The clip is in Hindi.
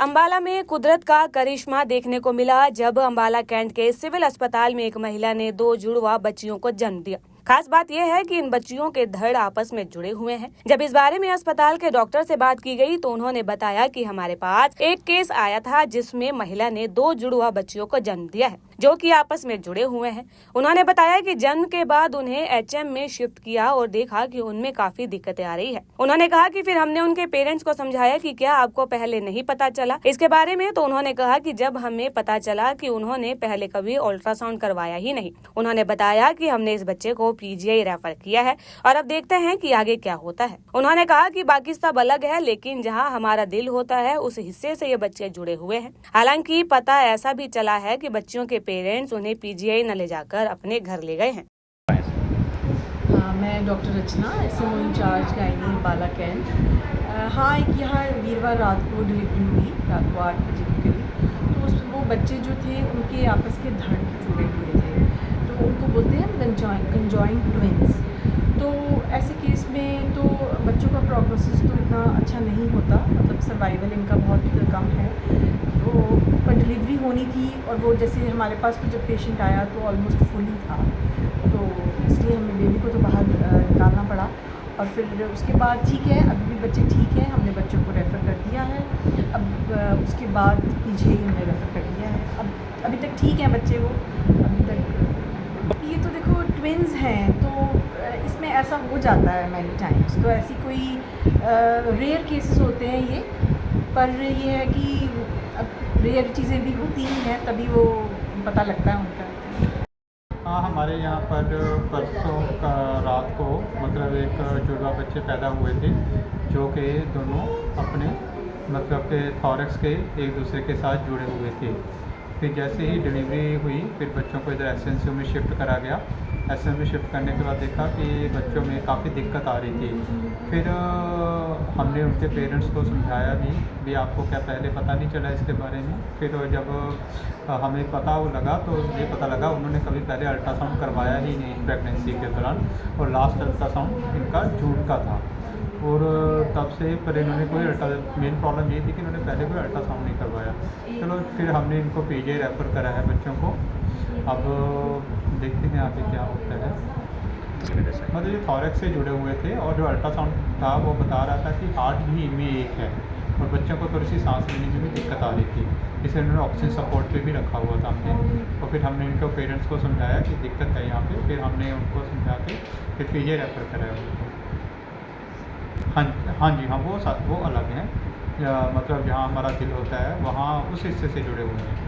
अंबाला में कुदरत का करिश्मा देखने को मिला जब अंबाला कैंट के सिविल अस्पताल में एक महिला ने 2 जुड़वा बच्चियों को जन्म दिया। खास बात यह है कि इन बच्चियों के धड़ आपस में जुड़े हुए हैं। जब इस बारे में अस्पताल के डॉक्टर से बात की गई तो उन्होंने बताया कि हमारे पास एक केस आया था जिसमें महिला ने 2 जुड़वा बच्चियों को जन्म दिया है जो कि आपस में जुड़े हुए हैं। उन्होंने बताया कि जन्म के बाद उन्हें एचएम में शिफ्ट किया और देखा कि उनमें काफी दिक्कतें आ रही है। उन्होंने कहा कि फिर हमने उनके पेरेंट्स को समझाया कि क्या आपको पहले नहीं पता चला इसके बारे में, तो उन्होंने कहा कि जब हमें पता चला कि उन्होंने पहले कभी अल्ट्रासाउंड करवाया ही नहीं। उन्होंने बताया कि हमने इस बच्चे को पीजीआई रेफर किया है और अब देखते हैं कि आगे क्या होता है। उन्होंने कहा कि बाकी सब अलग है लेकिन जहाँ हमारा दिल होता है उस हिस्से से ये बच्चे जुड़े हुए हैं। हालांकि पता ऐसा भी चला है कि बच्चियों के पेरेंट्स उन्हें पीजीआई न ले जाकर अपने घर ले गए हैं। हाँ, मैं doctor Rachna SMO incharge gynae Ambala cantt. हाँ, एक यहाँ वीरवार रात को डिलीवरी हुई, रात को 8 बजे के करीब। तो वो बच्चे जो थे उनके आपस के धड़ जुड़े हुए थे, तो उनको बोलते हैं कंजॉइंट ट्विंस। तो ऐसे केस में तो बच्चों का प्रोग्नोसिस तो इतना अच्छा नहीं होता, मतलब सर्वाइवल इनका बहुत कम है। तो पर डिलीवरी होनी थी और वो जैसे हमारे पास तो जब पेशेंट आया तो ऑलमोस्ट फुल ही था, तो इसलिए हमें बेबी को तो बाहर निकालना पड़ा। और फिर उसके बाद ठीक है, अभी भी बच्चे ठीक हैं, हमने बच्चों को रेफ़र कर दिया है। अब उसके बाद पीजीआई हमने रेफ़र कर दिया है। अब अभी तक ठीक हैं बच्चे, वो अभी तक। ये तो देखो ट्विन्स हैं तो इसमें ऐसा हो जाता है मैनी टाइम्स, तो ऐसी कोई रेयर केसेस होते हैं ये, पर ये है कि अब रेयर चीज़ें भी होती ही हैं तभी वो पता लगता है उनका। हाँ, हमारे यहाँ पर परसों का रात को मतलब एक जुड़वा बच्चे पैदा हुए थे जो कि दोनों अपने मतलब के थॉरक्स के एक दूसरे के साथ जुड़े हुए थे। फिर जैसे ही डिलीवरी हुई फिर बच्चों को इधर एसएनसीयू में शिफ्ट करा गया। एसएनसीयू में शिफ्ट करने के बाद देखा कि बच्चों में काफ़ी दिक्कत आ रही थी। फिर हमने उनके पेरेंट्स को समझाया भी आपको क्या पहले पता नहीं चला इसके बारे में। फिर जब हमें पता लगा तो ये पता लगा उन्होंने कभी पहले अल्ट्रासाउंड करवाया ही नहीं प्रेगनेंसी के दौरान, और लास्ट अल्ट्रासाउंड इनका जून का था। और तब से पर इन्होंने कोई मेन प्रॉब्लम ये थी कि इन्होंने पहले कोई अल्ट्रासाउंड नहीं करवाया। चलो फिर हमने इनको पीजीआई रेफ़र करा है बच्चों को। अब देखते हैं आगे क्या होता है। मतलब ये थॉरक्स से जुड़े हुए थे और जो अल्ट्रासाउंड था वो बता रहा था कि हार्ट भी इनमें एक है और बच्चों को थोड़ी सी सांस लेने में भी दिक्कत आ रही थी, इसलिए उन्होंने ऑक्सीजन सपोर्ट पे भी रखा हुआ था हमने। और फिर हमने इनको पेरेंट्स को समझाया कि दिक्कत है यहाँ पे, फिर हमने उनको समझा के फिर पीजीआई रेफ़र कराया उनको। हाँ जी, हाँ वो अलग हैं, मतलब जहाँ हमारा दिल होता है वहाँ उस हिस्से से जुड़े हुए हैं।